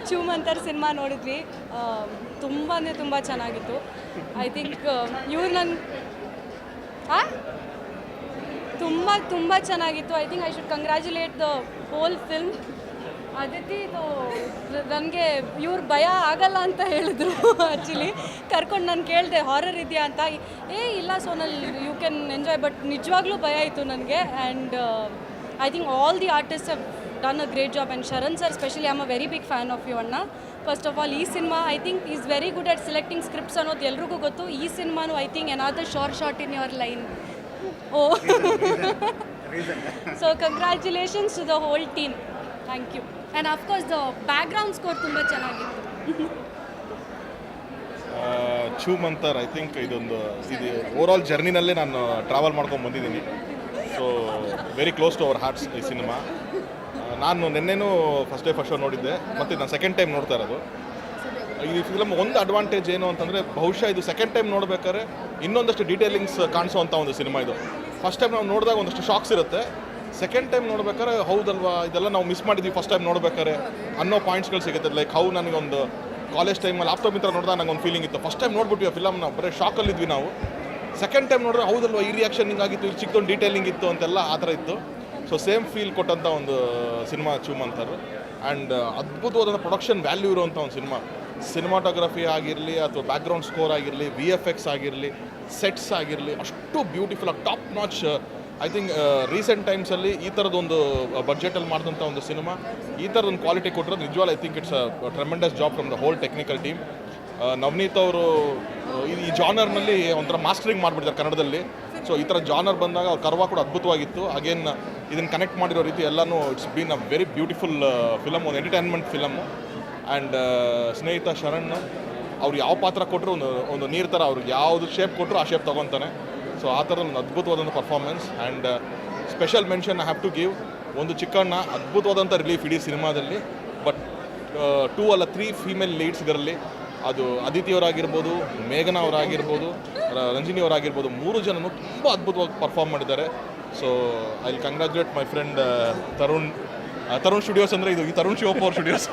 ಚೂಮಂತರ್ cinema ನೋಡಿದ್ವಿ. ತುಂಬ ಚೆನ್ನಾಗಿತ್ತು. ಐ ಥಿಂಕ್ ಇವ್ರು ನನ್ನ ತುಂಬ ಚೆನ್ನಾಗಿತ್ತು. I think I should congratulate the whole film. Aditi ಇದು ನನಗೆ ಇವ್ರು ಭಯ ಆಗಲ್ಲ ಅಂತ ಹೇಳಿದ್ರು. ಆ್ಯಕ್ಚುಲಿ ಕರ್ಕೊಂಡು ನಾನು ಕೇಳಿದೆ ಹಾರರ್ ಇದೆಯಾ ಅಂತ. ಇಲ್ಲ ಸೋನಲ್ ಯು ಕ್ಯಾನ್ ಎಂಜಾಯ್, ಬಟ್ ನಿಜವಾಗ್ಲೂ ಭಯ ಆಯಿತು ನನಗೆ. And I think all the artist have done a great job. And Sharan sir specially I am a very big fan of you ಅಣ್ಣ. ಫಸ್ಟ್ ಆಫ್ ಆಲ್ ಈ cinema I think is very good at selecting scripts ಅನ್ನೋದು ಎಲ್ರಿಗೂ ಗೊತ್ತು. ಈ ಸಿನಿಮಾನು I think another short in your line. So congratulations to the whole team. Thank you. And of course the background score ತುಂಬ ಚೆನ್ನಾಗಿತ್ತು. Choomantar I think ಇದು overall ಜರ್ನಿನಲ್ಲೇ ನಾನು ಟ್ರಾವೆಲ್ ಮಾಡ್ಕೊಂಡು ಬಂದಿದ್ದೀನಿ. So very close to our hearts ಈ ಸಿನಿಮಾ. ನಾನು ನಿನ್ನೆನೂ ಫಸ್ಟ್ ಶೋ ನೋಡಿದ್ದೆ, ಮತ್ತು ನಾನು ಸೆಕೆಂಡ್ ಟೈಮ್ ನೋಡ್ತಾ ಇರೋದು. ಈ ಫಿಲಮ್ ಒಂದು ಅಡ್ವಾಂಟೇಜ್ ಏನು ಅಂತಂದರೆ, ಬಹುಶಃ ಇದು ಸೆಕೆಂಡ್ ಟೈಮ್ ನೋಡ್ಬೇಕಾದ್ರೆ ಇನ್ನೊಂದಷ್ಟು ಡೀಟೇಲಿಂಗ್ಸ್ ಕಾಣಿಸೋವಂಥ ಒಂದು ಸಿನಿಮಾ ಇದು. ಫಸ್ಟ್ ಟೈಮ್ ನಾವು ನೋಡಿದಾಗ ಒಂದಷ್ಟು ಶಾಕ್ಸ್ ಇರುತ್ತೆ, ಸೆಕೆಂಡ್ ಟೈಮ್ ನೋಡ್ಬೇಕಾದ್ರೆ ಹೌದಲ್ವಾ ಇದೆಲ್ಲ ನಾವು ಮಿಸ್ ಮಾಡಿದ್ವಿ ಫಸ್ಟ್ ಟೈಮ್ ನೋಡ್ಬೇಕಾದ್ರೆ ಅನ್ನೋ ಪಾಯಿಂಟ್ಸ್ಗಳು ಸಿಗುತ್ತೆ. ಲೈಕ್ ಹೌ ನನಗೊಂದು ಕಾಲೇಜ್ ಟೈಮಲ್ಲಿ ಲ್ಯಾಪ್ಟಾಪ್ ಮಿತ್ರ ನೋಡಿದಾಗ ನಂಗೆ ಒಂದು ಫೀಲಿಂಗ್ ಇತ್ತು. ಫಸ್ಟ್ ಟೈಮ್ ನೋಡ್ಬಿಟ್ವಿ ಆ ಫಿಲಮ್, ನಾವು ಬರೀ ಶಾಕಲ್ಲಿದ್ವಿ ನಾವು. ಸೆಕೆಂಡ್ ಟೈಮ್ ನೋಡಿದ್ರೆ ಹೌದಲ್ವಾ ಈ ರಿಯಾಕ್ಷನ್ ಹಿಂಗಾಗಿತ್ತು, ಇಲ್ಲಿ ಚಿಕ್ಕದೊಂದು ಡೀಟೇಲಿಂಗ್ ಇತ್ತು ಅಂತೆಲ್ಲ ಆ ಥರ ಇತ್ತು. ಸೊ ಸೇಮ್ ಫೀಲ್ ಕೊಟ್ಟಂಥ ಒಂದು ಸಿನಿಮಾ ಚೂಮಂತರ್. ಆ್ಯಂಡ್ ಅದ್ಭುತವಾದ ಪ್ರೊಡಕ್ಷನ್ ವ್ಯಾಲ್ಯೂ ಇರುವಂಥ ಒಂದು ಸಿನಿಮಾ. ಸಿನಿಮಾಟೋಗ್ರಫಿ ಆಗಿರಲಿ ಅಥವಾ ಬ್ಯಾಕ್ಗ್ರೌಂಡ್ ಸ್ಕೋರ್ ಆಗಿರಲಿ, VFX ಆಗಿರಲಿ, ಸೆಟ್ಸ್ ಆಗಿರಲಿ, ಅಷ್ಟು ಬ್ಯೂಟಿಫುಲ್ ಆಗಿ top notch. I think recent ಟೈಮ್ಸಲ್ಲಿ ಈ ಥರದೊಂದು ಬಡ್ಜೆಟಲ್ಲಿ ಮಾಡಿದಂಥ ಒಂದು ಸಿನಿಮಾ ಈ ಥರದೊಂದು ಕ್ವಾಲಿಟಿ ಕೊಟ್ಟಿರೋದು ನಿಜವಾಗ್ಲೂ I think it's a tremendous job from the whole technical team. Navneet ಅವರು ಈ ಜಾನರ್ನಲ್ಲಿ ಒಂಥರ ಮಾಸ್ಟರಿಂಗ್ ಮಾಡಿಬಿಡ್ತಾರೆ ಕನ್ನಡದಲ್ಲಿ. ಸೊ ಈ ಥರ ಜಾನರ್ ಬಂದಾಗ ಅವ್ರ ಕರ್ವ ಕೂಡ ಅದ್ಭುತವಾಗಿತ್ತು. ಅಗೇನ್ ಇದನ್ನು ಕನೆಕ್ಟ್ ಮಾಡಿರೋ ರೀತಿ ಎಲ್ಲನೂ it's been a very beautiful film, ಒಂದು ಎಂಟರ್ಟೈನ್ಮೆಂಟ್ ಫಿಲಮ್ಮು. ಆ್ಯಂಡ್ ಸ್ನೇಹಿತ ಶರಣ್ ಅವ್ರು ಯಾವ ಪಾತ್ರ ಕೊಟ್ಟರು ಒಂದು ನೀರು ಥರ, ಅವ್ರಿಗೆ ಯಾವುದು ಶೇಪ್ ಕೊಟ್ಟರು ಆ ಶೇಪ್ ತೊಗೊತಾನೆ. ಸೊ ಆ ಥರದ ಒಂದು ಅದ್ಭುತವಾದಂಥ performance. And special mention I have to give ಒಂದು ಚಿಕ್ಕಣ್ಣ, ಅದ್ಭುತವಾದಂಥ ರಿಲೀಫ್ ಇಡೀ ಸಿನಿಮಾದಲ್ಲಿ. ಬಟ್ 2 ಅಲ್ಲ 3 ಫೀಮೇಲ್ ಲೀಡ್ಸ್ ಇದರಲ್ಲಿ. ಅದು ಅದಿತಿ ಅವರಾಗಿರ್ಬೋದು, ಮೇಘನಾ ಅವರಾಗಿರ್ಬೋದು, ರಂಜಿನಿ ಅವರಾಗಿರ್ಬೋದು, 3 ಜನನು ತುಂಬ ಅದ್ಭುತವಾಗಿ ಪರ್ಫಾರ್ಮ್ ಮಾಡಿದ್ದಾರೆ. So I will congratulate my friend Tarun studios. ಅಂದರೆ ಇದು ಈ ತರುಣ್ ಶಿವಪ್ಪ ಅವ್ರ ಸ್ಟುಡಿಯೋಸ್.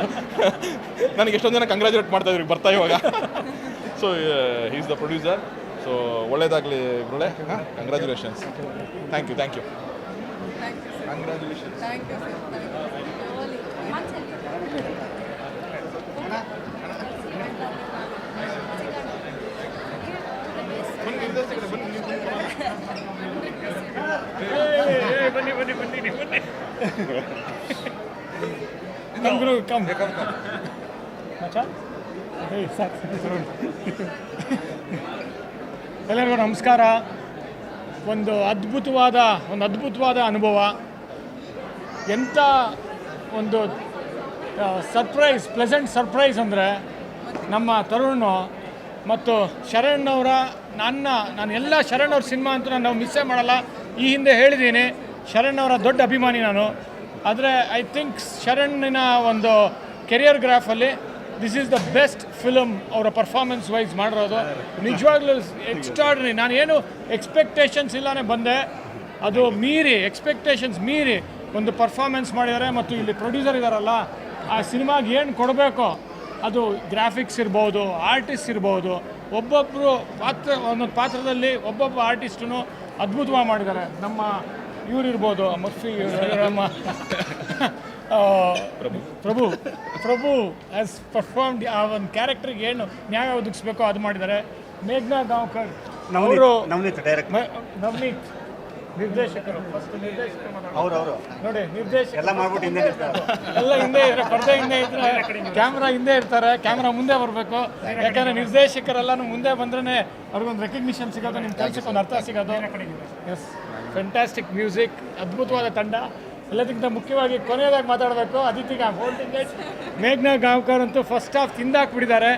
ನನಗೆ ಎಷ್ಟೊಂದು ಜನ ಕಂಗ್ರ್ಯಾಚುಲೇಟ್ ಮಾಡ್ತಾಯಿದ್ರು ಬರ್ತಾ ಇವಾಗ. So he is the producer. So ಒಳ್ಳೇದಾಗಲಿ ಇಬ್ಬರೇ. ಕಂಗ್ರ್ಯಾಚುಲೇಷನ್ಸ್. Thank you congratulations. ಎಲ್ಲರಿಗೂ ನಮಸ್ಕಾರ. ಒಂದು ಅದ್ಭುತವಾದ ಅನುಭವ. ಎಂಥ ಒಂದು ಪ್ಲೆಸೆಂಟ್ ಸರ್ಪ್ರೈಸ್ ಅಂದರೆ ನಮ್ಮ ತರುಣ್ ಮತ್ತು ಶರಣ್ ಅವರ ನಾನು ಎಲ್ಲ ಶರಣ್ ಅವ್ರ ಸಿನಿಮಾ ಅಂತೂ ನಾನು ಮಿಸ್ಸೇ ಮಾಡಲ್ಲ. ಈ ಹಿಂದೆ ಹೇಳಿದ್ದೀನಿ, ಶರಣ್ ಅವರ ದೊಡ್ಡ ಅಭಿಮಾನಿ ನಾನು. ಆದರೆ ಐ ಥಿಂಕ್ ಶರಣ್ಣಿನ ಒಂದು ಕೆರಿಯರ್ ಗ್ರಾಫಲ್ಲಿ this is the best film ಅವರ ಪರ್ಫಾರ್ಮೆನ್ಸ್ ವೈಸ್ ಮಾಡಿರೋದು. ನಿಜವಾಗ್ಲೂ ಎಕ್ಸ್ಟ್ರಾರ್ಡಿನರಿ. ನಾನೇನು ಎಕ್ಸ್ಪೆಕ್ಟೇಷನ್ಸ್ ಇಲ್ಲೇ ಬಂದೆ, ಅದು ಎಕ್ಸ್ಪೆಕ್ಟೇಷನ್ಸ್ ಮೀರಿ ಒಂದು ಪರ್ಫಾರ್ಮೆನ್ಸ್ ಮಾಡಿದ್ದಾರೆ. ಮತ್ತು ಇಲ್ಲಿ ಪ್ರೊಡ್ಯೂಸರ್ ಇದ್ದಾರಲ್ಲ, ಆ ಸಿನಿಮಾಗೆ ಏನು ಕೊಡಬೇಕೋ ಅದು ಗ್ರಾಫಿಕ್ಸ್ ಇರ್ಬೋದು, ಆರ್ಟಿಸ್ಟ್ ಇರ್ಬೋದು, ಒಂದೊಂದು ಪಾತ್ರದಲ್ಲಿ ಒಬ್ಬೊಬ್ಬ ಆರ್ಟಿಸ್ಟೂ ಅದ್ಭುತವಾಗಿ ಮಾಡಿದ್ದಾರೆ. ನಮ್ಮ ಇವರಿರ್ಬೋದು, ಮರ್ಫಿ, ನಮ್ಮ ಪ್ರಭು ಆ್ಯಸ್ ಪರ್ಫಾರ್ಮ್ಡ್. ಆ ಒಂದು ಕ್ಯಾರೆಕ್ಟ್ರಿಗೆ ಏನು ನ್ಯಾಯ ಒದಗಿಸ್ಬೇಕೋ ಅದು ಮಾಡಿದ್ದಾರೆ. ಮೇಘನಾ ಗಾಂವ್ಕರ್ ಅವರು, ನವನೀತ್ ನಿರ್ದೇಶಕರು. ನೋಡಿ ನಿರ್ದೇಶಕ ಎಲ್ಲ ಹಿಂದೆ ಇದ್ದಾರೆ, ಪರ್ದೆ ಹಿಂದೆ ಇದ್ರೆ ಕ್ಯಾಮ್ರಾ ಹಿಂದೆ ಇರ್ತಾರೆ, ಕ್ಯಾಮ್ರಾ ಮುಂದೆ ಬರಬೇಕು. ಯಾಕಂದರೆ ನಿರ್ದೇಶಕರೆಲ್ಲನೂ ಮುಂದೆ ಬಂದ್ರೇ ಅವ್ರಿಗೊಂದು ರೆಕಗ್ನಿಷನ್ ಸಿಗೋದು, ನಿಮ್ಮ ಕೆಲಸಕ್ಕೆ ಒಂದು ಅರ್ಥ ಸಿಗೋದು. ಎಸ್, ಫ್ಯಾಂಟಾಸ್ಟಿಕ್ ಮ್ಯೂಸಿಕ್, ಅದ್ಭುತವಾದ ತಂಡ. ಎಲ್ಲದಕ್ಕಿಂತ ಮುಖ್ಯವಾಗಿ ಕೊನೆಯದಾಗಿ ಮಾತಾಡಬೇಕು, ಅದಿತಿ ಮೇಘನಾ ಗಾಂವ್ಕರ್ ಅಂತೂ ಫಸ್ಟ್ ಹಾಫ್ ತಿಂದಾಕ್ಬಿಟ್ಟಿದ್ದಾರೆ.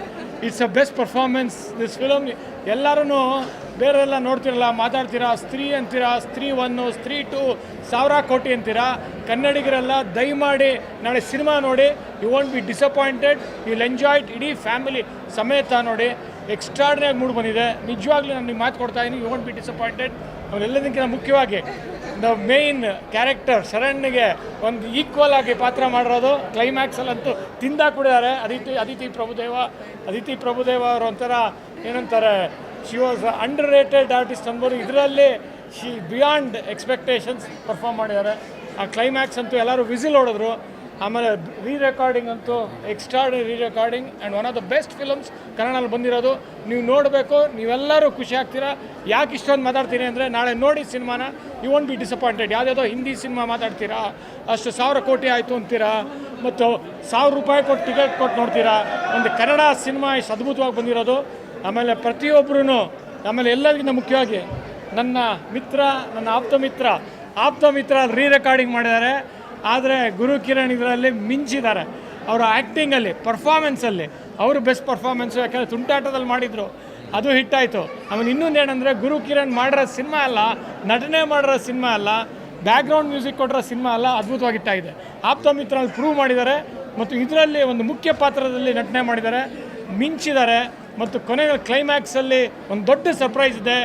It's a best performance this film. ಎಲ್ಲರೂ ಬೇರೆಲ್ಲ ನೋಡ್ತಿರಲ್ಲ, ಮಾತಾಡ್ತೀರಾ, ಸ್ತ್ರೀ ಅಂತೀರಾ, ಸ್ತ್ರೀ 1, ಸ್ತ್ರೀ 2, 1000 ಕೋಟಿ ಅಂತೀರಾ. ಕನ್ನಡಿಗರೆಲ್ಲ ದಯಮಾಡಿ ನಾಳೆ ಸಿನಿಮಾ ನೋಡಿ, you want be disappointed, you will enjoy it. ಇಡೀ ಫ್ಯಾಮಿಲಿ ಸಮೇತ ನೋಡಿ, ಎಕ್ಸ್ಟ್ರಾರ್ಡಿನಾಗಿ ಮೂಡ್ ಬಂದಿದೆ. ನಿಜವಾಗ್ಲೂ ನಾನು ನಿಮ್ಗೆ ಮಾತು ಕೊಡ್ತಾ ಇದ್ದೀನಿ, ಯು ವಾಂಟ್ ಬಿ ಡಿಸಪಾಯಿಂಟೆಡ್. ಅವರೆಲ್ಲದಕ್ಕಿಂತ ಮುಖ್ಯವಾಗಿ ದ ಮೇಯ್ನ್ ಕ್ಯಾರೆಕ್ಟರ್ ಶರಣ್ಗೆ ಒಂದು ಈಕ್ವಲ್ ಆಗಿ ಪಾತ್ರ ಮಾಡಿರೋದು. ಕ್ಲೈಮ್ಯಾಕ್ಸಲ್ಲಂತೂ ತಿಂದಾಕ್ಬಿಟ್ಟಿದ್ದಾರೆ. ಅದಿತಿ ಪ್ರಭುದೇವ ಅವರು ಒಂಥರ ಏನಂತಾರೆ, she was under rated artist ಅನ್ಬೋದು. ಇದರಲ್ಲಿ ಶಿ ಬಿಯಾಂಡ್ ಎಕ್ಸ್ಪೆಕ್ಟೇಷನ್ಸ್ ಪರ್ಫಾರ್ಮ್ ಮಾಡಿದ್ದಾರೆ. ಆ ಕ್ಲೈಮ್ಯಾಕ್ಸ್ ಅಂತೂ ಎಲ್ಲರೂ ವಿಸಿಲ್ ಹೊಡೆದ್ರು. ಆಮೇಲೆ ರೆಕಾರ್ಡಿಂಗ್ ಅಂತೂ extraordinary recording and one of the best films ಕನ್ನಡದಲ್ಲಿ ಬಂದಿರೋದು. ನೀವು ನೋಡಬೇಕು, ನೀವೆಲ್ಲರೂ ಖುಷಿ ಆಗ್ತೀರಾ. ಯಾಕೆ ಇಷ್ಟೊಂದು ಮಾತಾಡ್ತೀನಿ ಅಂದರೆ, ನಾಳೆ ನೋಡಿ ಸಿನಿಮಾನ, ಯು ವೋಂಟ್ ಬಿ ಡಿಸಪಾಯಿಂಟೆಡ್. ಯಾವುದ್ಯಾವುದೋ ಹಿಂದಿ ಸಿನಿಮಾ ಮಾತಾಡ್ತೀರಾ, ಅಷ್ಟು 1000 ಕೋಟಿ ಆಯಿತು ಅಂತೀರಾ, ಮತ್ತು 1000 ರೂಪಾಯಿ ಕೊಟ್ಟು ಟಿಕೆಟ್ ಕೊಟ್ಟು ನೋಡ್ತೀರಾ. ಒಂದು ಕನ್ನಡ ಸಿನಿಮಾ ಇಷ್ಟು ಅದ್ಭುತವಾಗಿ ಬಂದಿರೋದು. ಆಮೇಲೆ ಪ್ರತಿಯೊಬ್ಬರೂ, ಆಮೇಲೆ ಎಲ್ಲರಿಗಿಂತ ಮುಖ್ಯವಾಗಿ ನನ್ನ ಮಿತ್ರ, ನನ್ನ ಆಪ್ತ ಮಿತ್ರ ರೆಕಾರ್ಡಿಂಗ್ ಮಾಡಿದ್ದಾರೆ. ಆದರೆ ಗುರು ಕಿರಣ್ ಇದರಲ್ಲಿ ಮಿಂಚಿದ್ದಾರೆ. ಅವರ ಆ್ಯಕ್ಟಿಂಗಲ್ಲಿ, ಪರ್ಫಾಮೆನ್ಸಲ್ಲಿ ಅವರು ಬೆಸ್ಟ್ ಪರ್ಫಾಮೆನ್ಸು. ಯಾಕೆಂದರೆ ತುಂಟಾಟದಲ್ಲಿ ಮಾಡಿದರು, ಅದು ಹಿಟ್ಟಾಯಿತು. ಆಮೇಲೆ ಇನ್ನೊಂದು ಏನಂದರೆ, ಗುರು ಕಿರಣ್ ಮಾಡಿರೋ ಸಿನಿಮಾ ಅಲ್ಲ, ನಟನೆ ಮಾಡಿರೋ ಸಿನಿಮಾ ಅಲ್ಲ, ಬ್ಯಾಕ್ಗ್ರೌಂಡ್ ಮ್ಯೂಸಿಕ್ ಕೊಟ್ಟಿರೋ ಸಿನಿಮಾ ಅಲ್ಲ, ಅದ್ಭುತವಾಗಿ ಹಿಟ್ಟಾಗಿದೆ. ಆಪ್ತ ಮಿತ್ರಲ್ಲಿ ಪ್ರೂವ್ ಮಾಡಿದ್ದಾರೆ. ಮತ್ತು ಇದರಲ್ಲಿ ಒಂದು ಮುಖ್ಯ ಪಾತ್ರದಲ್ಲಿ ನಟನೆ ಮಾಡಿದ್ದಾರೆ, ಮಿಂಚಿದ್ದಾರೆ. ಮತ್ತು ಕೊನೆಯ ಕ್ಲೈಮ್ಯಾಕ್ಸಲ್ಲಿ ಒಂದು ದೊಡ್ಡ ಸರ್ಪ್ರೈಸ್ ಇದೆ.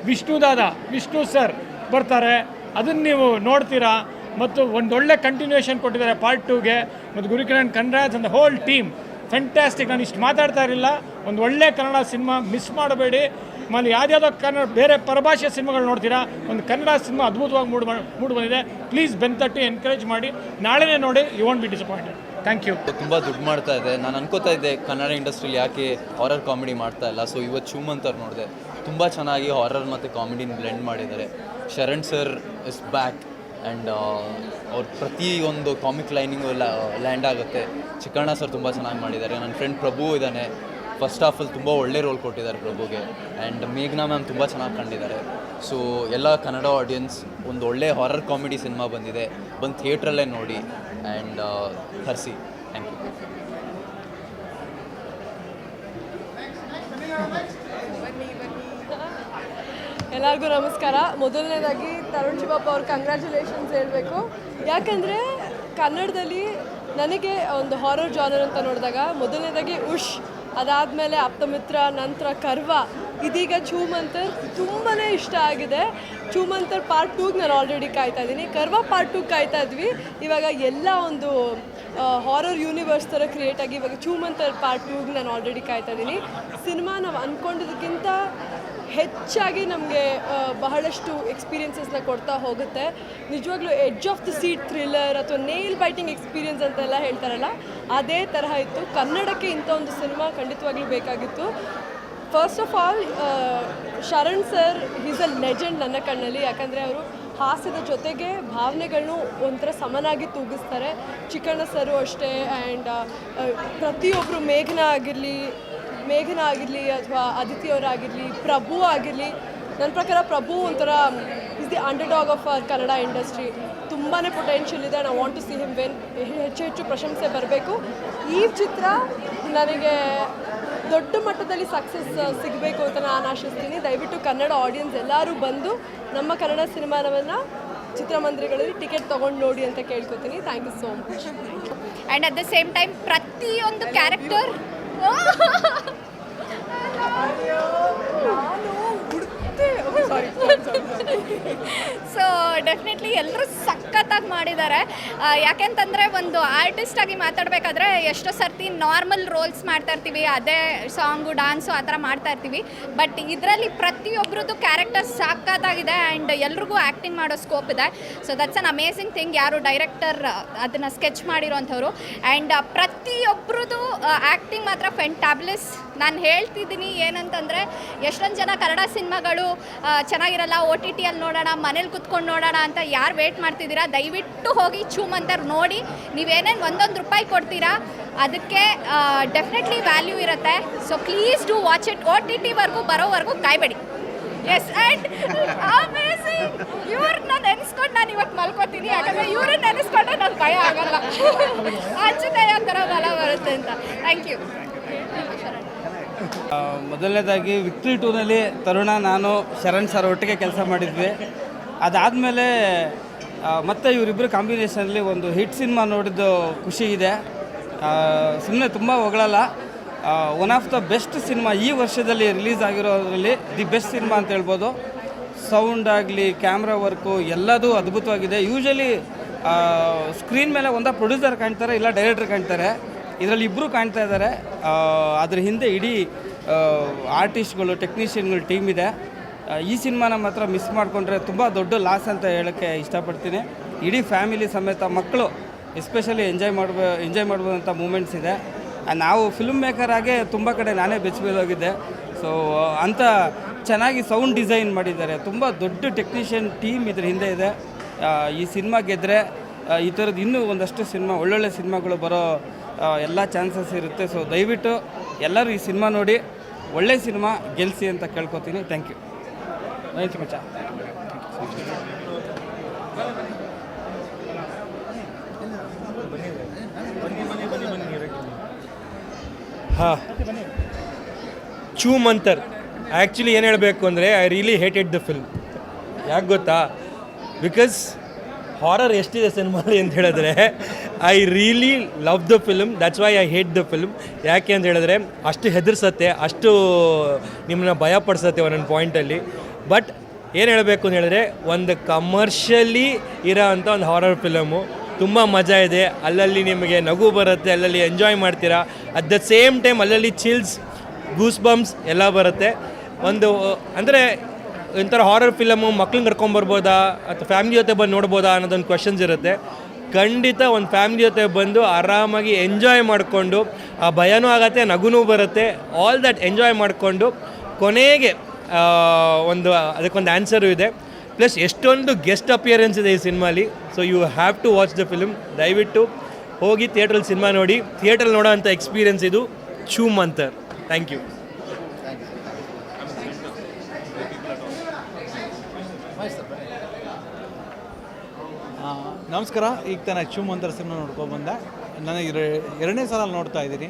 ವಿಷ್ಣು ಸರ್ ಬರ್ತಾರೆ, ಅದನ್ನು ನೀವು ನೋಡ್ತೀರಾ. ಮತ್ತು ಒಂದೊಳ್ಳೆ ಕಂಟಿನ್ಯೂಷನ್ ಕೊಟ್ಟಿದ್ದಾರೆ ಪಾರ್ಟ್ 2ಗೆ. ಮತ್ತು Gurukiran, congrats and whole team, fantastic. ನಾನು ಇಷ್ಟು ಮಾತಾಡ್ತಾ ಇರಲಿಲ್ಲ. ಒಂದು ಒಳ್ಳೆ ಕನ್ನಡ ಸಿನಿಮಾ ಮಿಸ್ ಮಾಡಬೇಡಿ. ಆಮೇಲೆ ಯಾವುದ್ಯಾವುದೋ ಕನ್ನಡ ಬೇರೆ ಪರಭಾಷೆ ಸಿನಿಮಾಗಳು ನೋಡ್ತೀರಾ, ಒಂದು ಕನ್ನಡ ಸಿನಿಮಾ ಅದ್ಭುತವಾಗಿ ಮೂಡಿ ಬಂದಿದೆ. ಪ್ಲೀಸ್ ಬೆನ್ತಟ್ಟಿ ಎನ್ಕರೇಜ್ ಮಾಡಿ, ನಾಳೆನೇ ನೋಡಿ, you won't be disappointed. Thank you. ತುಂಬ ದುಡ್ಡು ಮಾಡ್ತಾ ಇದೆ. ನಾನು ಅನ್ಕೋತಾ ಇದ್ದೆ ಕನ್ನಡ ಇಂಡಸ್ಟ್ರಿಲಿ ಯಾಕೆ ಹಾರರ್ ಕಾಮಿಡಿ ಮಾಡ್ತಾ ಇಲ್ಲ. ಸೊ ಇವತ್ತು ಚೂಮಂತರ್ ನೋಡಿದೆ, ತುಂಬ ಚೆನ್ನಾಗಿ ಹಾರರ್ ಮತ್ತು ಕಾಮಿಡಿನ ಬ್ಲೆಂಡ್ ಮಾಡಿದ್ದಾರೆ. Sharan sir is back and ಅವ್ರ ಪ್ರತಿಯೊಂದು ಕಾಮಿಕ್ ಲೈನಿಂಗು ಲ್ಯಾಂಡ್ ಆಗುತ್ತೆ. ಚಿಕ್ಕಣ್ಣ ಸರ್ ತುಂಬ ಚೆನ್ನಾಗಿ ಮಾಡಿದ್ದಾರೆ. ನನ್ನ ಫ್ರೆಂಡ್ ಪ್ರಭು ಇದ್ದಾನೆ, ಫಸ್ಟ್ ಹಾಫಲ್ಲಿ ತುಂಬ ಒಳ್ಳೆ ರೋಲ್ ಕೊಟ್ಟಿದ್ದಾರೆ ಪ್ರಭುಗೆ. ಆ್ಯಂಡ್ ಮೇಘ್ನಾ ಮ್ಯಾಮ್ ತುಂಬ ಚೆನ್ನಾಗಿ ಕಂಡಿದ್ದಾರೆ. ಸೊ ಎಲ್ಲ ಕನ್ನಡ ಆಡಿಯನ್ಸ್, ಒಂದು ಒಳ್ಳೆ ಹಾರರ್ ಕಾಮಿಡಿ ಸಿನಿಮಾ ಬಂದಿದೆ, ಬಂದು ಥಿಯೇಟ್ರಲ್ಲೇ ನೋಡಿ ಆ್ಯಂಡ್ ಹರಿಸಿ. Thank you. ಎಲ್ಲರಿಗೂ ನಮಸ್ಕಾರ. ಮೊದಲನೇದಾಗಿ ತರುಣ್ ಶಿವಪ್ಪ ಅವ್ರ ಕಂಗ್ರ್ಯಾಚುಲೇಷನ್ಸ್ ಹೇಳಬೇಕು. ಯಾಕಂದರೆ ಕನ್ನಡದಲ್ಲಿ ನನಗೆ ಒಂದು ಹಾರರ್ ಜಾನರ್ ಅಂತ ನೋಡಿದಾಗ ಮೊದಲನೇದಾಗಿ ಉಷ್, ಅದಾದಮೇಲೆ ಆಪ್ತಮಿತ್ರ, ನಂತರ ಕರ್ವ, ಇದೀಗ ಚೂಮಂತರ್ ತುಂಬಾ ಇಷ್ಟ ಆಗಿದೆ. ಚೂಮಂತರ್ ಪಾರ್ಟ್ 2ಗೆ ನಾನು ಆಲ್ರೆಡಿ ಕಾಯ್ತಾ ಇದ್ದೀನಿ. ಕರ್ವ ಪಾರ್ಟ್ 2 ಕಾಯ್ತಾ ಇದ್ವಿ. ಇವಾಗ ಎಲ್ಲ ಒಂದು ಹಾರರ್ ಯೂನಿವರ್ಸ್ ಥರ ಕ್ರಿಯೇಟ್ ಆಗಿ ಇವಾಗ ಚೂಮಂತರ್ ಪಾರ್ಟ್ 2ಗೆ ನಾನು ಆಲ್ರೆಡಿ ಕಾಯ್ತಾ ಇದ್ದೀನಿ. ಸಿನಿಮಾ ನಾವು ಅಂದ್ಕೊಂಡಿದ್ದಕ್ಕಿಂತ ಹೆಚ್ಚಾಗಿ ನಮಗೆ ಬಹಳಷ್ಟು ಎಕ್ಸ್ಪೀರಿಯನ್ಸಸ್ನ ಕೊಡ್ತಾ ಹೋಗುತ್ತೆ. ನಿಜವಾಗ್ಲೂ edge of the seat thriller ಅಥವಾ ನೇಲ್ ಬೈಟಿಂಗ್ ಎಕ್ಸ್ಪೀರಿಯನ್ಸ್ ಅಂತೆಲ್ಲ ಹೇಳ್ತಾರಲ್ಲ, ಅದೇ ತರಹ ಇತ್ತು. ಕನ್ನಡಕ್ಕೆ ಇಂಥ ಒಂದು ಸಿನಿಮಾ ಖಂಡಿತವಾಗ್ಲೂ ಬೇಕಾಗಿತ್ತು. First of all Sharan sir is a legend ನನ್ನ ಕಣ್ಣಲ್ಲಿ. ಯಾಕಂದರೆ ಅವರು ಹಾಸ್ಯದ ಜೊತೆಗೆ ಭಾವನೆಗಳನ್ನು ಒಂಥರ ಸಮನಾಗಿ ತೂಗಿಸ್ತಾರೆ. ಚಿಕ್ಕಣ್ಣ ಸರು ಅಷ್ಟೇ. ಆ್ಯಂಡ್ ಪ್ರತಿಯೊಬ್ಬರು ಮೇಘನಾ ಆಗಿರಲಿ ಅಥವಾ ಅದಿತಿಯವರಾಗಿರಲಿ, ಪ್ರಭು ಆಗಿರಲಿ, ನನ್ನ ಪ್ರಕಾರ ಪ್ರಭು ಒಂಥರ is the underdog of Kannada industry. ತುಂಬಾ ಪೊಟೆನ್ಷಿಯಲ್ ಇದೆ. I want to see him when. ಹೆಚ್ಚು ಪ್ರಶಂಸೆ ಬರಬೇಕು. ಈ ಚಿತ್ರ ನನಗೆ ದೊಡ್ಡ ಮಟ್ಟದಲ್ಲಿ ಸಕ್ಸಸ್ ಸಿಗಬೇಕು ಅಂತ ನಾನು ಆಶಿಸ್ತೀನಿ. ದಯವಿಟ್ಟು ಕನ್ನಡ ಆಡಿಯನ್ಸ್ ಎಲ್ಲರೂ ಬಂದು ನಮ್ಮ ಕನ್ನಡ ಸಿನಿಮಾನವನ್ನು ಚಿತ್ರಮಂದಿರಗಳಲ್ಲಿ ಟಿಕೆಟ್ ತೊಗೊಂಡು ನೋಡಿ ಅಂತ ಕೇಳ್ಕೊತೀನಿ. Thank you so much. And at the same time ಪ್ರತಿಯೊಂದು ಕ್ಯಾರೆಕ್ಟರ್ ಸೊ ಡೆಫಿನೆಟ್ಲಿ ಎಲ್ಲರೂ ಸಖತ್ತಾಗಿ ಮಾಡಿದ್ದಾರೆ. ಯಾಕೆಂತಂದರೆ ಒಂದು ಆರ್ಟಿಸ್ಟಾಗಿ ಮಾತಾಡಬೇಕಾದ್ರೆ ಎಷ್ಟೋ ಸರ್ತಿ ನಾರ್ಮಲ್ ರೋಲ್ಸ್ ಮಾಡ್ತಾ ಇರ್ತೀವಿ, ಅದೇ ಸಾಂಗು ಡ್ಯಾನ್ಸು ಆ ಥರ ಮಾಡ್ತಾ ಇರ್ತೀವಿ. ಬಟ್ ಇದರಲ್ಲಿ ಪ್ರತಿಯೊಬ್ಬರದ್ದು ಕ್ಯಾರೆಕ್ಟರ್ ಸಖತ್ತಾಗಿದೆ ಆ್ಯಂಡ್ ಎಲ್ರಿಗೂ ಆ್ಯಕ್ಟಿಂಗ್ ಮಾಡೋ ಸ್ಕೋಪ್ ಇದೆ. So that's an amazing thing. ಯಾರು ಡೈರೆಕ್ಟರ್ ಅದನ್ನು ಸ್ಕೆಚ್ ಮಾಡಿರೋಂಥವ್ರು. ಆ್ಯಂಡ್ ಪ್ರತಿಯೊಬ್ಬರದ್ದು ಆ್ಯಕ್ಟಿಂಗ್ ಮಾತ್ರ ಫೆಂಟಾಬ್ಲೆಸ್. ನಾನು ಹೇಳ್ತಿದ್ದೀನಿ ಏನಂತಂದರೆ, ಎಷ್ಟೊಂದು ಜನ ಕನ್ನಡ ಸಿನಿಮಾಗಳು ಚೆನ್ನಾಗಿರಲ್ಲ, OTT ಅಲ್ಲಿ ನೋಡೋಣ, ಮನೇಲಿ ಕುತ್ಕೊಂಡು ನೋಡೋಣ ಅಂತ ಯಾರು ವೇಟ್ ಮಾಡ್ತಿದ್ದೀರಾ, ದಯವಿಟ್ಟು ಹೋಗಿ ಚೂಮಂತರ್ ನೋಡಿ. ನೀವೇನೇನು ₹1 ಕೊಡ್ತೀರಾ, ಅದಕ್ಕೆ ಡೆಫಿನೆಟ್ಲಿ ವ್ಯಾಲ್ಯೂ ಇರುತ್ತೆ. So please do watch it. OTT ಬರೋವರೆಗೂ ಕಾಯ್ಬೇಡಿ. S and amazing. ಇವ್ರನ್ನ ನೆನೆಸ್ಕೊಂಡು ನಾನು ಇವತ್ತು ಮಲ್ಕೋತೀನಿ. ಯಾಕಂದರೆ ಇವ್ರನ್ನ ನೆನೆಸ್ಕೊಂಡ್ರೆ ನನಗೆ ಭಯ ಆಗಲ್ಲ. ಅಚ್ಚುಕೈ ಆ ಥರ ಬಲ ಬರುತ್ತೆ ಅಂತ. Thank you. ಮೊದಲನೇದಾಗಿ ವಿಕ್ಟ್ರಿ 2ನಲ್ಲಿ ತರುಣ, ನಾನು, ಶರಣ್ ಸರ್ ಒಟ್ಟಿಗೆ ಕೆಲಸ ಮಾಡಿದ್ವಿ. ಅದಾದಮೇಲೆ ಮತ್ತೆ ಇವರಿಬ್ಬರು ಕಾಂಬಿನೇಷನಲ್ಲಿ ಒಂದು ಹಿಟ್ ಸಿನಿಮಾ ನೋಡಿದ್ದು ಖುಷಿ ಇದೆ. ಸುಮ್ಮನೆ ತುಂಬ ಹೊಗಳಲ್ಲ. One of the best cinema ಈ ವರ್ಷದಲ್ಲಿ ರಿಲೀಸ್ ಆಗಿರೋದ್ರಲ್ಲಿ ದಿ ಬೆಸ್ಟ್ ಸಿನಿಮಾ ಅಂತ ಹೇಳ್ಬೋದು. ಸೌಂಡ್ ಆಗಲಿ ಕ್ಯಾಮ್ರಾ ವರ್ಕು ಎಲ್ಲದೂ ಅದ್ಭುತವಾಗಿದೆ. ಯೂಶಲಿ ಸ್ಕ್ರೀನ್ ಮೇಲೆ ಒಂದ ಪ್ರೊಡ್ಯೂಸರ್ ಕಾಣ್ತಾರೆ, ಇಲ್ಲ ಡೈರೆಕ್ಟರ್ ಕಾಣ್ತಾರೆ. ಇದರಲ್ಲಿ ಇಬ್ಬರು ಕಾಣ್ತಾ ಇದ್ದಾರೆ. ಅದ್ರ ಹಿಂದೆ ಇಡೀ ಆರ್ಟಿಸ್ಟ್ಗಳು, ಟೆಕ್ನಿಷಿಯನ್ಗಳು ಟೀಮ್ ಇದೆ. ಈ ಸಿನಿಮಾನ ಮಾತ್ರ ಮಿಸ್ ಮಾಡಿಕೊಂಡ್ರೆ ತುಂಬ ದೊಡ್ಡ ಲಾಸ್ ಅಂತ ಹೇಳೋಕ್ಕೆ ಇಷ್ಟಪಡ್ತೀನಿ. ಇಡೀ ಫ್ಯಾಮಿಲಿ ಸಮೇತ ಮಕ್ಕಳು ಎಸ್ಪೆಷಲಿ ಎಂಜಾಯ್ ಮಾಡ್ಬೋದಂಥ ಮೂಮೆಂಟ್ಸ್ ಇದೆ. ನಾವು ಫಿಲ್ಮ್ ಮೇಕರ್ ಆಗಿ ತುಂಬ ಕಡೆ ನಾನೇ ಬೆಚ್ಚಬೇದೋಗಿದ್ದೆ. ಸೊ ಅಂಥ ಚೆನ್ನಾಗಿ ಸೌಂಡ್ ಡಿಸೈನ್ ಮಾಡಿದ್ದಾರೆ. ತುಂಬ ದೊಡ್ಡ ಟೆಕ್ನಿಷಿಯನ್ ಟೀಮ್ ಇದ್ರ ಹಿಂದೆ ಇದೆ. ಈ ಸಿನಿಮಾ ಗೆದ್ದರೆ ಈ ಥರದ್ದು ಇನ್ನೂ ಒಂದಷ್ಟು ಸಿನಿಮಾ, ಒಳ್ಳೊಳ್ಳೆ ಸಿನಿಮಾಗಳು ಬರೋ ಎಲ್ಲ ಚಾನ್ಸಸ್ ಇರುತ್ತೆ. ಸೊ ದಯವಿಟ್ಟು ಎಲ್ಲರೂ ಈ ಸಿನಿಮಾ ನೋಡಿ ಒಳ್ಳೆ ಸಿನಿಮಾ ಗೆಲ್ಲಿಸಿ ಅಂತ ಕೇಳ್ಕೊತೀನಿ. ಥ್ಯಾಂಕ್ ಯು ಮಚ್ಚ. ಹಾಂ, ಚೂ ಮಂತರ್. ಆ್ಯಕ್ಚುಲಿ ಏನು ಹೇಳಬೇಕು ಅಂದರೆ I really hated the film. ಯಾಕೆ ಗೊತ್ತಾ? ಬಿಕಾಸ್ ಹಾರರ್ ಎಷ್ಟಿದೆ ಸಿನಿಮಾಲಿ ಅಂತ ಹೇಳಿದ್ರೆ I really love the film. That's why I hate the film. ಯಾಕೆ ಅಂತ ಹೇಳಿದ್ರೆ ಅಷ್ಟು ಹೆದರ್ಸತ್ತೆ, ಅಷ್ಟು ನಿಮ್ಮನ್ನ ಭಯಪಡಿಸತ್ತೆ ಒಂದೊಂದು ಪಾಯಿಂಟಲ್ಲಿ. ಬಟ್ ಏನು ಹೇಳಬೇಕು ಅಂತ ಹೇಳಿದ್ರೆ ಒಂದು ಕಮರ್ಷಿಯಲಿ ಇರೋ ಅಂಥ ಒಂದು ಹಾರರ್ ಫಿಲಮು. ತುಂಬ ಮಜಾ ಇದೆ. ಅಲ್ಲಲ್ಲಿ ನಿಮಗೆ ನಗು ಬರುತ್ತೆ, ಅಲ್ಲಲ್ಲಿ ಎಂಜಾಯ್ ಮಾಡ್ತೀರಾ. ಅಟ್ ದ ಸೇಮ್ ಟೈಮ್ ಅಲ್ಲಲ್ಲಿ ಚಿಲ್ಸ್, ಗೂಸ್ ಬಂಪ್ಸ್ ಎಲ್ಲ ಬರುತ್ತೆ. ಒಂದು ಅಂದರೆ ಒಂಥರ ಹಾರರ್ ಫಿಲಮು ಮಕ್ಳನ್ನ ಕರ್ಕೊಂಬರ್ಬೋದಾ ಅಥವಾ ಫ್ಯಾಮಿಲಿ ಜೊತೆ ಬಂದು ನೋಡ್ಬೋದಾ ಅನ್ನೋದೊಂದು ಕ್ವೆಶನ್ಸ್ ಇರುತ್ತೆ. ಖಂಡಿತ ಒಂದು ಫ್ಯಾಮಿಲಿ ಜೊತೆ ಬಂದು ಆರಾಮಾಗಿ ಎಂಜಾಯ್ ಮಾಡಿಕೊಂಡು, ಆ ಭಯನೂ ಆಗುತ್ತೆ, ನಗುನೂ ಬರುತ್ತೆ. ಆಲ್ ದಟ್ ಎಂಜಾಯ್ ಮಾಡಿಕೊಂಡು ಕೊನೆಗೆ ಅದಕ್ಕೊಂದು ಆನ್ಸರು ಇದೆ. ಪ್ಲಸ್ ಎಷ್ಟೊಂದು ಗೆಸ್ಟ್ ಅಪಿಯರೆನ್ಸ್ ಇದೆ ಈ ಸಿನಿಮಾಲಿ. So you have to watch the film. ದಯವಿಟ್ಟು ಹೋಗಿ ಥಿಯೇಟ್ರಲ್ಲಿ ಸಿನಿಮಾ ನೋಡಿ. ಥಿಯೇಟ್ರಲ್ಲಿ ನೋಡೋ ಅಂಥ ಎಕ್ಸ್ಪೀರಿಯನ್ಸ್ ಇದು ಚೂ ಮಂತರ್. Thank you. ನಮಸ್ಕಾರ. ಈಗ ತಾನೇ ಚೂ ಮಂತರ್ ಸಿನಿಮಾ ನೋಡ್ಕೊಬಂದೆ. ನನಗೆ ಎರಡನೇ ಸಲ ನೋಡ್ತಾ ಇದ್ದೀನಿ.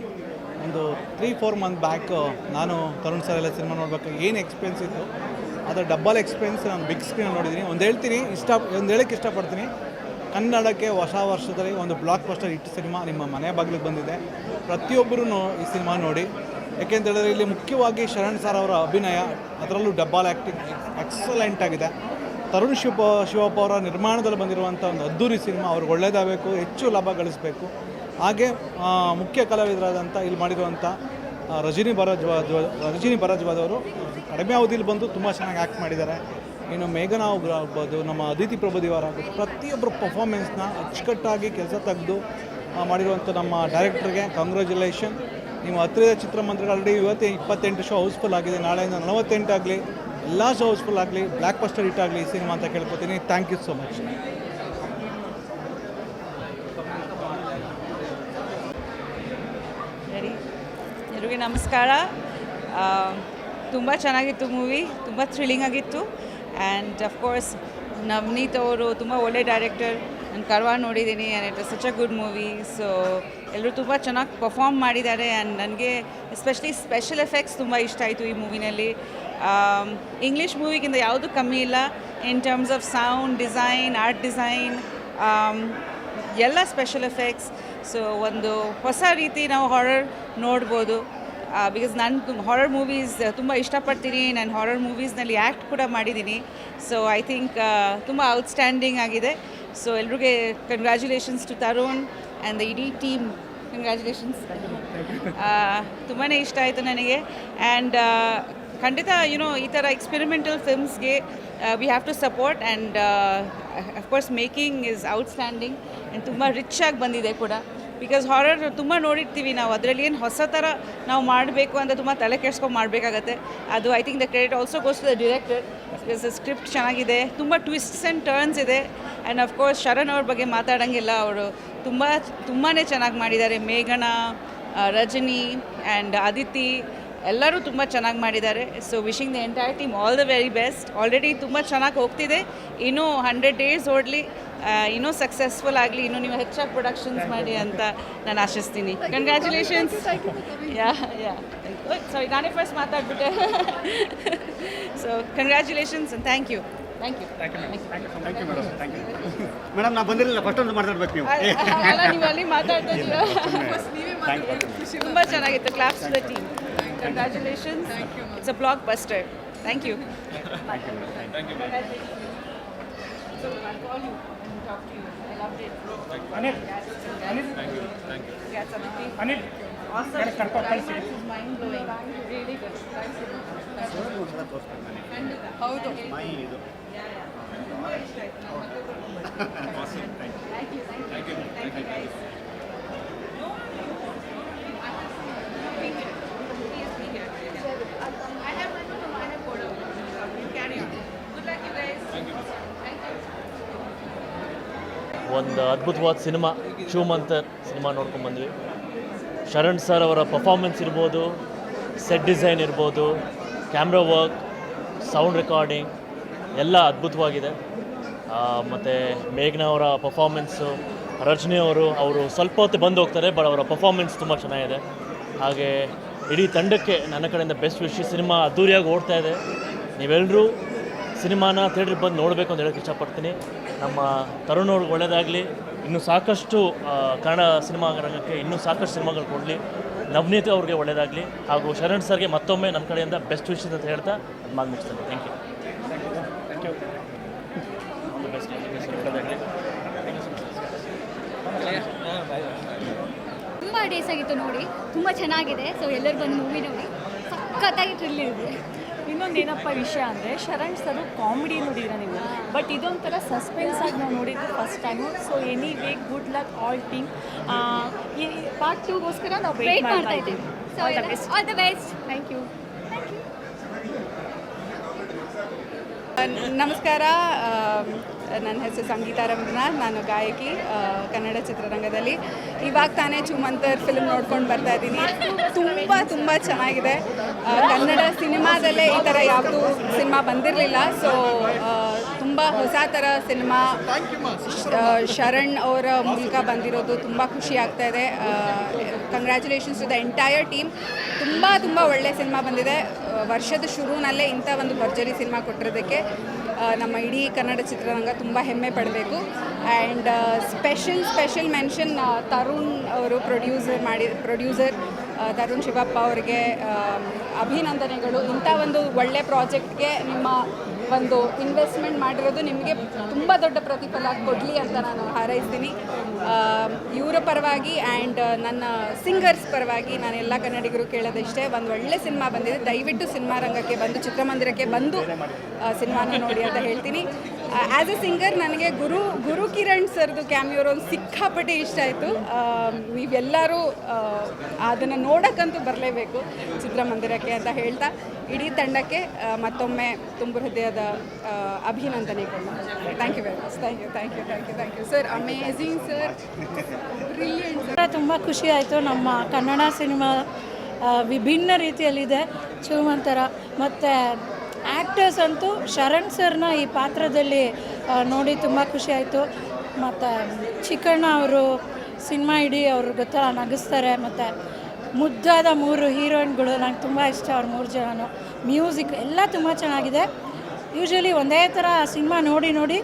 ಒಂದು 3-4 ಮಂತ್ ಬ್ಯಾಕ್ ನಾನು ತರುಣ್ ಸರ್ ಎಲ್ಲ ಸಿನಿಮಾ ನೋಡ್ಬೇಕು ಏನು ಎಕ್ಸ್ಪೀರಿಯನ್ಸ್ ಇತ್ತು, ಅದರ ಡಬ್ಬಲ್ ಎಕ್ಸ್ಪೀರಿಯನ್ಸ್ ನಾನು ಬಿಗ್ ಸ್ಕ್ರೀನ್ ನೋಡಿದ್ದೀನಿ. ಒಂದು ಹೇಳಕ್ಕೆ ಇಷ್ಟಪಡ್ತೀನಿ, ಕನ್ನಡಕ್ಕೆ ಹೊಸ ವರ್ಷದಲ್ಲಿ ಒಂದು ಬ್ಲಾಕ್ ಬಸ್ಟರ್ ಹಿಟ್ ಸಿನಿಮಾ ನಿಮ್ಮ ಮನೆ ಬಾಗಿಲಿಗೆ ಬಂದಿದೆ. ಪ್ರತಿಯೊಬ್ಬರೂ ಈ ಸಿನಿಮಾ ನೋಡಿ. ಯಾಕೆಂತ ಹೇಳಿದ್ರೆ ಇಲ್ಲಿ ಮುಖ್ಯವಾಗಿ ಶರಣ್ ಸರ್ ಅವರ ಅಭಿನಯ, ಅದರಲ್ಲೂ ಡಬ್ಬಲ್ ಆ್ಯಕ್ಟಿಂಗ್ ಎಕ್ಸಲೆಂಟ್ ಆಗಿದೆ. ತರುಣ್ ಶಿವಪ್ಪ ಅವರ ನಿರ್ಮಾಣದಲ್ಲಿ ಬಂದಿರುವಂಥ ಒಂದು ಅದ್ದೂರಿ ಸಿನಿಮಾ. ಅವ್ರಿಗೆ ಒಳ್ಳೆಯದಾಗಬೇಕು, ಹೆಚ್ಚು ಲಾಭ ಗಳಿಸಬೇಕು. ಹಾಗೆ ಮುಖ್ಯ ಕಲಾವಿದರಾದಂಥ ಇಲ್ಲಿ ಮಾಡಿರುವಂಥ ರಜನಿ ಭರದ್ವಾಜ್ ಅವರು ಕಡಿಮೆ ಅವಧಿಯಲ್ಲಿ ಬಂದು ತುಂಬ ಚೆನ್ನಾಗಿ ಆ್ಯಕ್ಟ್ ಮಾಡಿದ್ದಾರೆ. ಇನ್ನು ಮೇಘನಾ ಆಗ್ಬೋದು, ನಮ್ಮ ಅದಿತಿ ಪ್ರಭುದೇವರ ಆಗ್ಬೋದು, ಪ್ರತಿಯೊಬ್ಬರು ಪರ್ಫಾರ್ಮೆನ್ಸ್ನ ಅಚ್ಚುಕಟ್ಟಾಗಿ ಕೆಲಸ ತೆಗೆದು ಮಾಡಿರುವಂಥ ನಮ್ಮ ಡೈರೆಕ್ಟರ್ಗೆ ಕಂಗ್ರ್ಯಾಚುಲೇಷನ್. ನೀವು ಹತ್ತಿರದ ಚಿತ್ರಮಂದಿರಗಳು ಆಲ್ರೆಡಿ ಇವತ್ತು 28 ಶೋ ಹೌಸ್ಫುಲ್ ಆಗಿದೆ. ನಾಳೆಯಿಂದ 48 ಆಗಲಿ, ಎಲ್ಲ ಶೋ ಹೌಸ್ಫುಲ್ ಆಗಲಿ, ಬ್ಲ್ಯಾಕ್ ಬಸ್ಟರ್ ಹಿಟ್ ಆಗಲಿ ಈ ಸಿನಿಮಾ ಅಂತ ಕೇಳ್ಕೊತೀನಿ. Thank you so much. ಎಲ್ಲರಿಗೂ ನಮಸ್ಕಾರ. ತುಂಬ ಚೆನ್ನಾಗಿತ್ತು ಮೂವಿ, ತುಂಬ ಥ್ರಿಲ್ಲಿಂಗ್ ಆಗಿತ್ತು. ಆ್ಯಂಡ್ ಅಫ್ಕೋರ್ಸ್ ನವನೀತ್ ಅವರು ತುಂಬ ಒಳ್ಳೆ ಡೈರೆಕ್ಟರ್. ನಾನು ಕರ್ವಾ ನೋಡಿದ್ದೀನಿ and it was such a good movie. So ಎಲ್ಲರೂ ತುಂಬ ಚೆನ್ನಾಗಿ ಪರ್ಫಾರ್ಮ್ ಮಾಡಿದ್ದಾರೆ. ಆ್ಯಂಡ್ ನನಗೆ ಎಸ್ಪೆಷಲಿ ಸ್ಪೆಷಲ್ ಎಫೆಕ್ಟ್ಸ್ ತುಂಬ ಇಷ್ಟ ಆಯಿತು ಈ ಮೂವಿನಲ್ಲಿ. ಇಂಗ್ಲೀಷ್ ಮೂವಿಗಿಂತ ಯಾವುದೂ ಕಮ್ಮಿ ಇಲ್ಲ in terms of sound design, art design, ಎಲ್ಲ ಸ್ಪೆಷಲ್ ಎಫೆಕ್ಟ್ಸ್. ಸೊ ಒಂದು ಹೊಸ ರೀತಿ ನಾವು ಹಾರರ್ ನೋಡ್ಬೋದು. ಬಿಕಾಸ್ ನಾನು ಹಾರರ್ ಮೂವೀಸ್ ತುಂಬ ಇಷ್ಟಪಡ್ತೀನಿ. ನಾನು ಹಾರರ್ ಮೂವೀಸ್ನಲ್ಲಿ ಆ್ಯಕ್ಟ್ ಕೂಡ ಮಾಡಿದ್ದೀನಿ. ಸೊ ಐ ಥಿಂಕ್ ತುಂಬ ಔಟ್ಸ್ಟ್ಯಾಂಡಿಂಗ್ ಆಗಿದೆ. ಸೊ ಎಲ್ರಿಗೂ congratulations to Tarun and the ಇಡೀ ಟೀಮ್. ಕಂಗ್ರ್ಯಾಚುಲೇಷನ್ಸ್. ತುಂಬಾ ಇಷ್ಟ ಆಯಿತು ನನಗೆ. ಆ್ಯಂಡ್ ಖಂಡಿತ ಈ ಥರ ಎಕ್ಸ್ಪೆರಿಮೆಂಟಲ್ ಫಿಲ್ಮ್ಸ್ಗೆ we have to support. And of course making is outstanding and ತುಂಬ ರಿಚ್ ಆಗಿ ಬಂದಿದೆ ಕೂಡ. ಬಿಕಾಸ್ ಹಾರರ್ ತುಂಬ ನೋಡಿರ್ತೀವಿ ನಾವು, ಅದರಲ್ಲಿ ಏನು ಹೊಸ ಥರ ನಾವು ಮಾಡಬೇಕು ಅಂತ ತುಂಬ ತಲೆ ಕೆಡ್ಸ್ಕೊಂಡು ಮಾಡಬೇಕಾಗತ್ತೆ. ಅದು I think the credit also goes to the director. Because script ಚೆನ್ನಾಗಿದೆ, ತುಂಬ ಟ್ವಿಸ್ಟ್ಸ್ ಆ್ಯಂಡ್ ಟರ್ನ್ಸ್ ಇದೆ. ಆ್ಯಂಡ್ ಅಫ್ಕೋರ್ಸ್ ಶರಣ್ ಅವ್ರ ಬಗ್ಗೆ ಮಾತಾಡೋಂಗಿಲ್ಲ, ಅವರು ತುಂಬಾ ಚೆನ್ನಾಗಿ ಮಾಡಿದ್ದಾರೆ. ಮೇಘನಾ, ರಜನಿ ಆ್ಯಂಡ್ ಅದಿತಿ ಎಲ್ಲರೂ ತುಂಬ ಚೆನ್ನಾಗಿ ಮಾಡಿದ್ದಾರೆ. So wishing the entire team all the very best. Already ತುಂಬ ಚೆನ್ನಾಗಿ ಹೋಗ್ತಿದೆ. ಇನ್ನೂ 100 ಡೇಸ್ ಓಡಲಿ, ಇನ್ನೂ ಸಕ್ಸಸ್ಫುಲ್ ಆಗಲಿ, ಇನ್ನೂ ನೀವು ಹೆಚ್ಚಾಗಿ ಪ್ರೊಡಕ್ಷನ್ಸ್ ಮಾಡಿ ಅಂತ ನಾನು ಆಶಿಸ್ತೀನಿ. ಕಂಗ್ರ್ಯಾಚುಲೇಷನ್ಸ್. ಸಾರಿ, ನಾನೇ ಫಸ್ಟ್ ಮಾತಾಡ್ಬಿಟ್ಟೆ. So congratulations and thank you. Madam, ನಾ ಬಂದಿರಲಿಲ್ಲ, ಫಸ್ಟ್ ಒಂದು ಮಾತಾಡ್ಬೇಕು ನೀವು. ಅಲ್ಲ, ನೀವು ಅಲ್ಲಿ ಮಾತಾಡ್ತಾ ಇದ್ದೀರಾ. ತುಂಬ ಚೆನ್ನಾಗಿತ್ತು. Claps to the team. Congratulations. It's a blockbuster. Thank you. Anil Anil ಕರ್ಕೊ ಕಳಿಸಿ. ಹೌದು. ಒಂದು ಅದ್ಭುತವಾದ ಸಿನಿಮಾ ಶ್ರೀಮಂತರ್ ಸಿನಿಮಾ ನೋಡ್ಕೊಂಡ್ಬಂದ್ವಿ. ಶರಣ್ ಸರ್ ಅವರ ಪರ್ಫಾರ್ಮೆನ್ಸ್ ಇರ್ಬೋದು, ಸೆಟ್ ಡಿಸೈನ್ ಇರ್ಬೋದು, ಕ್ಯಾಮ್ರಾ ವರ್ಕ್, ಸೌಂಡ್ ರೆಕಾರ್ಡಿಂಗ್ ಎಲ್ಲ ಅದ್ಭುತವಾಗಿದೆ. ಮತ್ತು ಮೇಘ್ನಾ ಅವರ ಪರ್ಫಾರ್ಮೆನ್ಸು, ರಜನಿ ಅವರು ಸ್ವಲ್ಪ ಹೊತ್ತು ಬಂದು ಹೋಗ್ತಾರೆ, ಬಟ್ ಅವರ ಪರ್ಫಾರ್ಮೆನ್ಸ್ ತುಂಬ ಚೆನ್ನಾಗಿದೆ. ಹಾಗೆ ಇಡೀ ತಂಡಕ್ಕೆ ನನ್ನ ಕಡೆಯಿಂದ ಬೆಸ್ಟ್ ವಿಶ್. ಸಿನಿಮಾ ಅದ್ದೂರಿಯಾಗಿ ಓಡ್ತಾ ಇದೆ. ನೀವೆಲ್ಲರೂ ಸಿನಿಮಾನ ಥಿಯೇಟ್ರಿಗೆ ಬಂದು ನೋಡಬೇಕು ಅಂತ ಹೇಳೋಕ್ಕೆ ಇಷ್ಟಪಡ್ತೀನಿ. ನಮ್ಮ ತರುಣ್ ಅವ್ರಿಗೆ ಒಳ್ಳೆಯದಾಗಲಿ, ಇನ್ನೂ ಸಾಕಷ್ಟು ಕನ್ನಡ ಸಿನಿಮಾ ರಂಗಕ್ಕೆ ಇನ್ನೂ ಸಾಕಷ್ಟು ಸಿನಿಮಾಗಳು ಕೊಡಲಿ. ನವನೀತ್ ಅವ್ರಿಗೆ ಒಳ್ಳೆಯದಾಗಲಿ, ಹಾಗೂ ಶರಣ್ ಸರ್ಗೆ ಮತ್ತೊಮ್ಮೆ ನಮ್ಮ ಕಡೆಯಿಂದ ಬೆಸ್ಟ್ ವಿಶಸ್ ಅಂತ ಹೇಳ್ತಾ ಮಾತು ಮುಗಿಸ್ತೇನೆ. Thank you. ತುಂಬ ಡೇಸ್ ಆಗಿತ್ತು ನೋಡಿ, ತುಂಬ ಚೆನ್ನಾಗಿದೆ. ಸೊ ಎಲ್ಲರೂ ಬಂದು ಮೂವಿ ನೋಡಿ ಸಖತ್ತಾಗಿ ಥ್ರಿಲ್ ಇದೆ. ಇನ್ನೊಂದೇನಪ್ಪ ವಿಷಯ ಅಂದರೆ ಶರಣ್ ಸರ್ ಕಾಮಿಡಿ ನೋಡಿದ್ರೆ ನೀವು, ಬಟ್ ಇದೊಂಥರ ಸಸ್ಪೆನ್ಸ್ ಆಗಿ ನಾವು ನೋಡಿದ್ದು first time. So anyway good luck all team. ಈ ಪಾರ್ಟ್ 2ಗೋಸ್ಕರ ನಾವು ವೇಟ್ ಮಾಡ್ತಾ ಇದ್ದೀವಿ. So all the best. Thank you. ನಮಸ್ಕಾರ, ನನ್ನ ಹೆಸರು ಸಂಗೀತಾ ರಂಗನಾಥ್. ನಾನು ಗಾಯಕಿ ಕನ್ನಡ ಚಿತ್ರರಂಗದಲ್ಲಿ. ಇವಾಗ ತಾನೇ ಚೂಮಂತರ್ ಫಿಲ್ಮ್ ನೋಡ್ಕೊಂಡು ಬರ್ತಾ ಇದ್ದೀನಿ. ತುಂಬ ಚೆನ್ನಾಗಿದೆ. ಕನ್ನಡ ಸಿನಿಮಾದಲ್ಲೇ ಈ ಥರ ಯಾವುದೂ ಸಿನಿಮಾ ಬಂದಿರಲಿಲ್ಲ. ಸೊ ತುಂಬ ಹೊಸ ಥರ ಸಿನಿಮಾ ಶರಣ್ ಅವರ ಮೂಲಕ ಬಂದಿರೋದು ತುಂಬ ಖುಷಿ ಆಗ್ತಾ ಇದೆ. Congratulations to the entire team. ತುಂಬ ಒಳ್ಳೆಯ ಸಿನಿಮಾ ಬಂದಿದೆ. ವರ್ಷದ ಶುರುವಿನಲ್ಲೇ ಇಂಥ ಒಂದು ಭರ್ಜರಿ ಸಿನಿಮಾ ಕೊಟ್ಟಿರೋದಕ್ಕೆ ನಮ್ಮ ಇಡೀ ಕನ್ನಡ ಚಿತ್ರರಂಗ ತುಂಬ ಹೆಮ್ಮೆ ಪಡಬೇಕು. ಆ್ಯಂಡ್ ಸ್ಪೆಷಲ್ ಮೆನ್ಷನ್ ತರುಣ್ ಅವರು ಪ್ರೊಡ್ಯೂಸರ್ ತರುಣ್ ಶಿವಪ್ಪ ಅವರಿಗೆ ಅಭಿನಂದನೆಗಳು. ಇಂಥ ಒಂದು ಒಳ್ಳೆ ಪ್ರಾಜೆಕ್ಟ್ಗೆ ನಿಮ್ಮ ಒಂದು ಇನ್ವೆಸ್ಟ್ಮೆಂಟ್ ಮಾಡಿರೋದು ನಿಮಗೆ ತುಂಬ ದೊಡ್ಡ ಪ್ರತಿಫಲ ಕೊಡಲಿ ಅಂತ ನಾನು ಹಾರೈಸ್ತೀನಿ. ಇವರ ಪರವಾಗಿ ಆ್ಯಂಡ್ ನನ್ನ ಸಿಂಗರ್ಸ್ ಪರವಾಗಿ ನಾನು ಎಲ್ಲ ಕನ್ನಡಿಗರು ಕೇಳೋದಿಷ್ಟೇ, ಒಂದು ಒಳ್ಳೆ ಸಿನಿಮಾ ಬಂದಿದೆ. ದಯವಿಟ್ಟು ಸಿನಿಮಾ ರಂಗಕ್ಕೆ ಬಂದು, ಚಿತ್ರಮಂದಿರಕ್ಕೆ ಬಂದು ಸಿನಿಮಾನ ನೋಡಿ ಅಂತ ಹೇಳ್ತೀನಿ. ಆ್ಯಸ್ ಎ ಸಿಂಗರ್ ನನಗೆ ಗುರು ಕಿರಣ್ ಸರ್ದು ಕ್ಯಾಮಿಯೋರು ಒಂದು ಸಿಕ್ಕಾಪಟ್ಟೆ ಇಷ್ಟ ಆಯಿತು. ನೀವೆಲ್ಲರೂ ಅದನ್ನು ನೋಡೋಕ್ಕಂತೂ ಬರಲೇಬೇಕು ಚಿತ್ರಮಂದಿರಕ್ಕೆ ಅಂತ ಹೇಳ್ತಾ ಇಡೀ ತಂಡಕ್ಕೆ ಮತ್ತೊಮ್ಮೆ ತುಂಬ ಹೃದಯದ ಅಭಿನಂದನೆಗಳು. Thank you very much. Thank you sir. Amazing sir, brilliant sir. ತುಂಬ ಖುಷಿ ಆಯಿತು. ನಮ್ಮ ಕನ್ನಡ ಸಿನಿಮಾ ವಿಭಿನ್ನ ರೀತಿಯಲ್ಲಿದೆ ಚೂಮಂತರ. ಮತ್ತು ಆ್ಯಕ್ಟರ್ಸ್ ಅಂತೂ ಶರಣ್ ಸರ್ನ ಈ ಪಾತ್ರದಲ್ಲಿ ನೋಡಿ ತುಂಬ ಖುಷಿ ಆಯಿತು. ಮತ್ತು ಚಿಕ್ಕಣ್ಣ ಅವರು ಸಿನಿಮಾ ಇಡೀ ಅವರು ಗೊತ್ತಲ್ಲ ನಗಿಸ್ತಾರೆ. ಮತ್ತು ಮುದ್ದಾದ 3 ಹೀರೋಯಿನ್ಗಳು ನಂಗೆ ತುಂಬ ಇಷ್ಟ. ಅವ್ರು 3 ಜನನು. ಮ್ಯೂಸಿಕ್ ಎಲ್ಲ ತುಂಬ ಚೆನ್ನಾಗಿದೆ. ಯೂಶ್ವಲಿ ಒಂದೇ ಥರ ಸಿನಿಮಾ ನೋಡಿ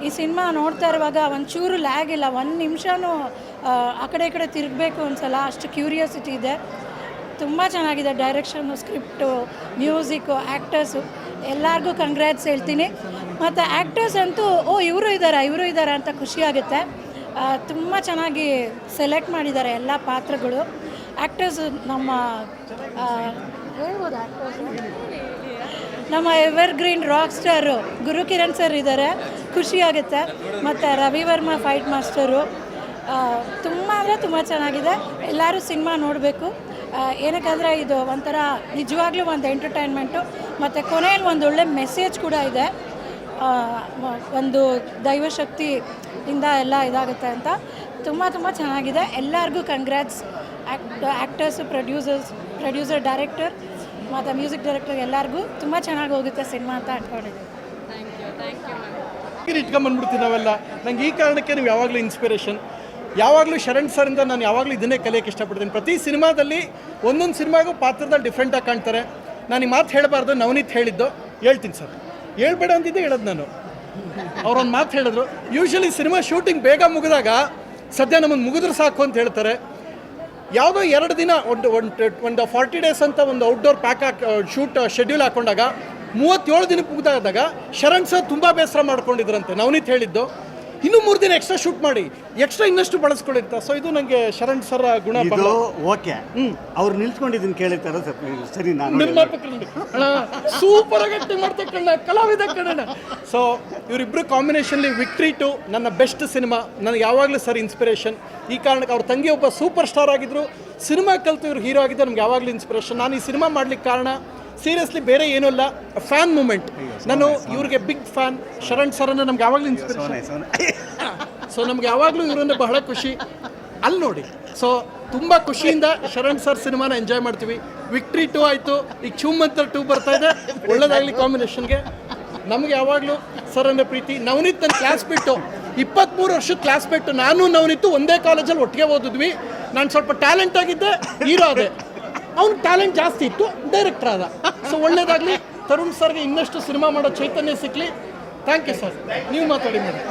ಈ ಸಿನಿಮಾ ನೋಡ್ತಾ ಇರುವಾಗ ಒಂಚೂರು ಲ್ಯಾಗ್ ಇಲ್ಲ. 1 ನಿಮಿಷನೂ ಆ ಕಡೆ ಈ ಕಡೆ ತಿರುಗಬೇಕು ಅನ್ಸಲ್ಲ, ಅಷ್ಟು ಕ್ಯೂರಿಯಾಸಿಟಿ ಇದೆ. ತುಂಬ ಚೆನ್ನಾಗಿದೆ. ಡೈರೆಕ್ಷನ್ನು, ಸ್ಕ್ರಿಪ್ಟು, ಮ್ಯೂಸಿಕ್ಕು, ಆ್ಯಕ್ಟರ್ಸು ಎಲ್ಲರಿಗೂ ಕಂಗ್ರ್ಯಾಟ್ಸ್ ಹೇಳ್ತೀನಿ. ಮತ್ತು ಆ್ಯಕ್ಟರ್ಸ್ ಅಂತೂ ಇವರು ಇದ್ದಾರೆ ಅಂತ ಖುಷಿಯಾಗುತ್ತೆ. ತುಂಬ ಚೆನ್ನಾಗಿ ಸೆಲೆಕ್ಟ್ ಮಾಡಿದ್ದಾರೆ ಎಲ್ಲ ಪಾತ್ರಗಳು. ಆ್ಯಕ್ಟರ್ಸು ನಮ್ಮ ಎವರ್ಗ್ರೀನ್ ರಾಕ್ ಸ್ಟಾರು ಗುರು ಕಿರಣ್ ಸರ್ ಇದ್ದಾರೆ, ಖುಷಿಯಾಗುತ್ತೆ. ಮತ್ತು ರವಿ ವರ್ಮಾ ಫೈಟ್ ಮಾಸ್ಟರು. ತುಂಬ ಅಂದರೆ ತುಂಬ ಚೆನ್ನಾಗಿದೆ. ಎಲ್ಲರೂ ಸಿನಿಮಾ ನೋಡಬೇಕು. ಏನಕ್ಕಂದರೆ ಇದು ಒಂಥರ ನಿಜವಾಗ್ಲೂ ಒಂದು ಎಂಟರ್ಟೈನ್ಮೆಂಟು. ಮತ್ತು ಕೊನೆಯಲ್ಲಿ ಒಂದು ಒಳ್ಳೆ ಮೆಸೇಜ್ ಕೂಡ ಇದೆ. ಒಂದು ದೈವಶಕ್ತಿಯಿಂದ ಎಲ್ಲ ಇದಾಗುತ್ತೆ ಅಂತ ತುಂಬ ಚೆನ್ನಾಗಿದೆ. ಎಲ್ಲರಿಗೂ ಕಂಗ್ರ್ಯಾಟ್ಸ್. ಆ್ಯಕ್ಟರ್ಸು, ಪ್ರೊಡ್ಯೂಸರ್, ಡೈರೆಕ್ಟರ್ ಮತ್ತು ಮ್ಯೂಸಿಕ್ ಡೈರೆಕ್ಟರ್ ಎಲ್ಲರಿಗೂ ತುಂಬ ಚೆನ್ನಾಗಿ ಹೋಗುತ್ತೆ ಸಿನಿಮಾ ಅಂತ ಅಂದ್ಕೊಂಡಿದ್ದೀನಿ. ಇಟ್ಕೊಂಬಂದ್ಬಿಡ್ತೀವಿ ನಾವೆಲ್ಲ. ನಂಗೆ ಈ ಕಾರಣಕ್ಕೆ ನೀವು ಯಾವಾಗಲೂ ಇನ್ಸ್ಪಿರೇಷನ್. ಯಾವಾಗಲೂ ಶರಣ್ ಸರಿಂದ ನಾನು ಯಾವಾಗಲೂ ಇದನ್ನೇ ಕಲಿಯೋಕ್ಕೆ ಇಷ್ಟಪಡ್ತೀನಿ. ಪ್ರತಿ ಸಿನಿಮಾದಲ್ಲಿ ಒಂದೊಂದು ಸಿನಿಮಾಗೂ ಪಾತ್ರದಲ್ಲಿ ಡಿಫ್ರೆಂಟಾಗಿ ಕಾಣ್ತಾರೆ. ನಾನು ಈ ಮಾತು ಹೇಳಬಾರ್ದು, ನವನೀತ್ ಹೇಳಿದ್ದು ಹೇಳ್ತೀನಿ ಸರ್. ಹೇಳ್ಬೇಡ ಅಂತಿದ್ದೆ ಹೇಳೋದು ನಾನು. ಅವರೊಂದು ಮಾತು ಹೇಳಿದ್ರು, ಯೂಶ್ವಲಿ ಸಿನಿಮಾ ಶೂಟಿಂಗ್ ಬೇಗ ಮುಗಿದಾಗ ಸದ್ಯ ನಮ್ಮನ್ನು ಮುಗಿದ್ರೆ ಸಾಕು ಅಂತ ಹೇಳ್ತಾರೆ. ಯಾವುದೋ 2 ದಿನ ಒಂದು 40 ಡೇಸ್ ಅಂತ ಒಂದು ಔಟ್ಡೋರ್ ಶೂಟ್ ಶೆಡ್ಯೂಲ್ ಹಾಕೊಂಡಾಗ 37 ದಿನಕ್ಕೆ ಮುಗ್ದಾದಾಗ ಶರಣ್ ಸರ್ ತುಂಬ ಬೇಸರ ಮಾಡ್ಕೊಂಡಿದ್ರಂತೆ ನವನೀತ್ ಹೇಳಿದ್ದು, ಇನ್ನೂ 3 ದಿನ ಎಕ್ಸ್ಟ್ರಾ ಶೂಟ್ ಮಾಡಿ ಎಕ್ಸ್ಟ್ರಾ ಇನ್ನಷ್ಟು ಬಳಸ್ಕೊಂಡಿರ್ತ. ಸೊ ಇದು ನನಗೆ ಶರಣ್ ಸರ್ ಗುಣ. ಇದು ಓಕೆ, ಅವ್ರು ನಿಲ್ಸ್ಕೊಂಡಿದ್ದೀನಿ ಕೇಳಿರ್ತಾರ ಸರಿ. ನಾನು ನಿರ್ಮಾಪಕರಲ್ಲಿ ಸೂಪರ್ ಆಗಿ ಆಕ್ಟಿಂಗ್ ಮಾಡ್ತಾ ಕಣ್ಣ, ಕಲಾವಿದ ಕಣ್ಣ. ಸೊ ಇವರಿಬ್ಬರು ಕಾಂಬಿನೇಷನ್ಲಿ ವಿಕ್ಟ್ರಿ 2 ನನ್ನ ಬೆಸ್ಟ್ ಸಿನಿಮಾ, ನನಗೆ ಯಾವಾಗಲೂ ಸರ್ ಇನ್ಸ್ಪಿರೇಷನ್. ಈ ಕಾರಣಕ್ಕೆ ಅವ್ರ ತಂಗಿ ಒಬ್ಬ ಸೂಪರ್ ಸ್ಟಾರ್ ಆಗಿದ್ರು, ಸಿನಿಮಾ ಕಲಿತು ಇವ್ರು ಹೀರೋ ಆಗಿದ್ದು ನಮ್ಗೆ ಯಾವಾಗಲೂ ಇನ್ಸ್ಪಿರೇಷನ್. ನಾನು ಈ ಸಿನಿಮಾ ಮಾಡ್ಲಿಕ್ಕೆ ಕಾರಣ ಸೀರಿಯಸ್ಲಿ ಬೇರೆ ಏನೂ ಇಲ್ಲ, ಫ್ಯಾನ್ ಮೂಮೆಂಟ್. ನಾನು ಇವ್ರಿಗೆ ಬಿಗ್ ಫ್ಯಾನ್. ಶರಣ್ ಸರನ್ನ ನಮ್ಗೆ ಯಾವಾಗಲೂ ಇನ್ಸ್ಪಿರೇಷನ್. ಸೊ ನಮ್ಗೆ ಯಾವಾಗಲೂ ಇವರನ್ನೇ ಬಹಳ ಖುಷಿ. ಅಲ್ಲಿ ನೋಡಿ, ಸೊ ತುಂಬ ಖುಷಿಯಿಂದ ಶರಣ್ ಸರ್ ಸಿನಿಮಾನ ಎಂಜಾಯ್ ಮಾಡ್ತೀವಿ. ವಿಕ್ಟ್ರಿ 2 ಆಯಿತು, ಈಗ ಚೂಮಂತರ್ 2 ಬರ್ತಾ ಇದೆ. ಒಳ್ಳೇದಾಗಲಿ ಕಾಂಬಿನೇಷನ್ಗೆ. ನಮಗೆ ಯಾವಾಗಲೂ ಸರ್ ಅನ್ನೋ ಪ್ರೀತಿ. ನವನೀತ್ ನನ್ನ ಕ್ಲಾಸ್ ಬಿಟ್ಟು 23 ವರ್ಷದ ಕ್ಲಾಸ್ ಬಿಟ್ಟು ನಾನು ನವನೀತು ಒಂದೇ ಕಾಲೇಜಲ್ಲಿ ಒಟ್ಟಿಗೆ ಓದಿದ್ವಿ. ನಾನು ಸ್ವಲ್ಪ ಟ್ಯಾಲೆಂಟ್ ಆಗಿದ್ದೆ, ಹೀರೋ ಅದೇ. ಅವ್ನು ಟ್ಯಾಲೆಂಟ್ ಜಾಸ್ತಿ ಇತ್ತು, ಡೈರೆಕ್ಟರ್ ಆದ. ಸೊ ಒಳ್ಳೇದಾಗಲಿ, ತರುಣ್ ಸರ್ಗೆ ಇನ್ನಷ್ಟು ಸಿನಿಮಾ ಮಾಡೋ ಚೈತನ್ಯ ಸಿಕ್ಕಲಿ. Thank you sir. ನೀವು ಮಾತಾಡಿ ಮೇಡಮ್.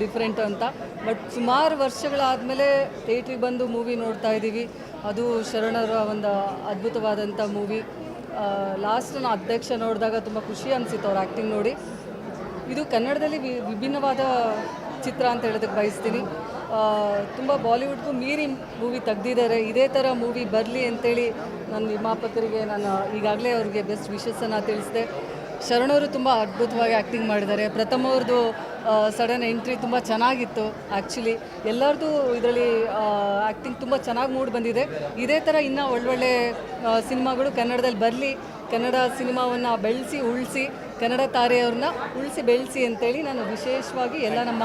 ಡಿಫ್ರೆಂಟ್ ಅಂತ, ಬಟ್ ಸುಮಾರು ವರ್ಷಗಳಾದಮೇಲೆ ಥಿಯೇಟ್ರಿಗೆ ಬಂದು ಮೂವಿ ನೋಡ್ತಾ ಇದ್ದೀವಿ. ಅದು ಶರಣರ ಒಂದು ಅದ್ಭುತವಾದಂಥ ಮೂವಿ. ಲಾಸ್ಟ್ ನಾನು ಅಧ್ಯಕ್ಷ ನೋಡಿದಾಗ ತುಂಬ ಖುಷಿ ಅನಿಸಿತ್ತು ಅವ್ರ ಆ್ಯಕ್ಟಿಂಗ್ ನೋಡಿ. ಇದು ಕನ್ನಡದಲ್ಲಿ ವಿಭಿನ್ನವಾದ ಚಿತ್ರ ಅಂತ ಹೇಳೋದಕ್ಕೆ ಬಯಸ್ತೀನಿ. ತುಂಬ ಬಾಲಿವುಡ್ಗೂ ಮೀರಿ ಮೂವಿ ತೆಗ್ದಿದ್ದಾರೆ. ಇದೇ ಥರ ಮೂವಿ ಬರಲಿ ಅಂತೇಳಿ ನನ್ನ ನಿರ್ಮಾಪಕರಿಗೆ ನಾನು ಈಗಾಗಲೇ ಅವ್ರಿಗೆ ಬೆಸ್ಟ್ ವಿಶಸ್ಸನ್ನು ತಿಳಿಸಿದೆ. ಶರಣವರು ತುಂಬ ಅದ್ಭುತವಾಗಿ ಆ್ಯಕ್ಟಿಂಗ್ ಮಾಡಿದ್ದಾರೆ. ಪ್ರಥಮ ಅವ್ರದ್ದು ಸಡನ್ ಎಂಟ್ರಿ ತುಂಬ ಚೆನ್ನಾಗಿತ್ತು. ಆ್ಯಕ್ಚುಲಿ ಎಲ್ಲರದ್ದು ಇದರಲ್ಲಿ ಆ್ಯಕ್ಟಿಂಗ್ ತುಂಬ ಚೆನ್ನಾಗಿ ಮೂಡಿ ಬಂದಿದೆ. ಇದೇ ಥರ ಇನ್ನೂ ಒಳ್ಳೊಳ್ಳೆ ಸಿನಿಮಾಗಳು ಕನ್ನಡದಲ್ಲಿ ಬರಲಿ, ಕನ್ನಡ ಸಿನಿಮಾವನ್ನು ಬೆಳೆಸಿ ಉಳಿಸಿ, ಕನ್ನಡ ತಾರೆಯವ್ರನ್ನ ಉಳಿಸಿ ಬೆಳೆಸಿ ಅಂತೇಳಿ ನಾನು ವಿಶೇಷವಾಗಿ ಎಲ್ಲ ನಮ್ಮ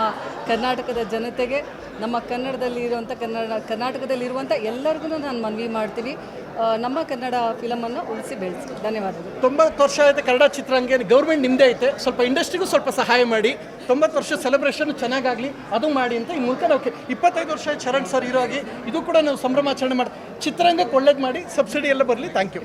ಕರ್ನಾಟಕದ ಜನತೆಗೆ, ನಮ್ಮ ಕನ್ನಡದಲ್ಲಿ ಇರುವಂಥ ಕರ್ನಾಟಕದಲ್ಲಿರುವಂಥ ಎಲ್ಲರಿಗೂ ನಾನು ಮನವಿ ಮಾಡ್ತೀವಿ, ನಮ್ಮ ಕನ್ನಡ ಫಿಲಮನ್ನು ಉಳಿಸಿ ಬೆಳೆಸಿ. ಧನ್ಯವಾದಗಳು. 90 ವರ್ಷ ಆಯಿತು ಕನ್ನಡ ಚಿತ್ರರಂಗ. ಗೌರ್ಮೆಂಟ್ ನಿಮ್ಮದೇ ಐತೆ, ಸ್ವಲ್ಪ ಇಂಡಸ್ಟ್ರಿಗೂ ಸ್ವಲ್ಪ ಸಹಾಯ ಮಾಡಿ. 90 ವರ್ಷ ಸೆಲೆಬ್ರೇಷನ್ ಚೆನ್ನಾಗಾಗಲಿ, ಅದು ಮಾಡಿ ಅಂತ ಈ ಮೂಲಕ ನಾವು 25 ವರ್ಷ ಶರಣ್ ಸರ್ ಹೀರೋ ಆಗಿ ಇದು ಕೂಡ ನಾವು ಸಂಭ್ರಮಾಚರಣೆ ಮಾಡಿ ಚಿತ್ರರಂಗಕ್ಕೆ ಒಳ್ಳೇದು ಮಾಡಿ ಸಬ್ಸಿಡಿ ಎಲ್ಲ ಬರಲಿ. Thank you.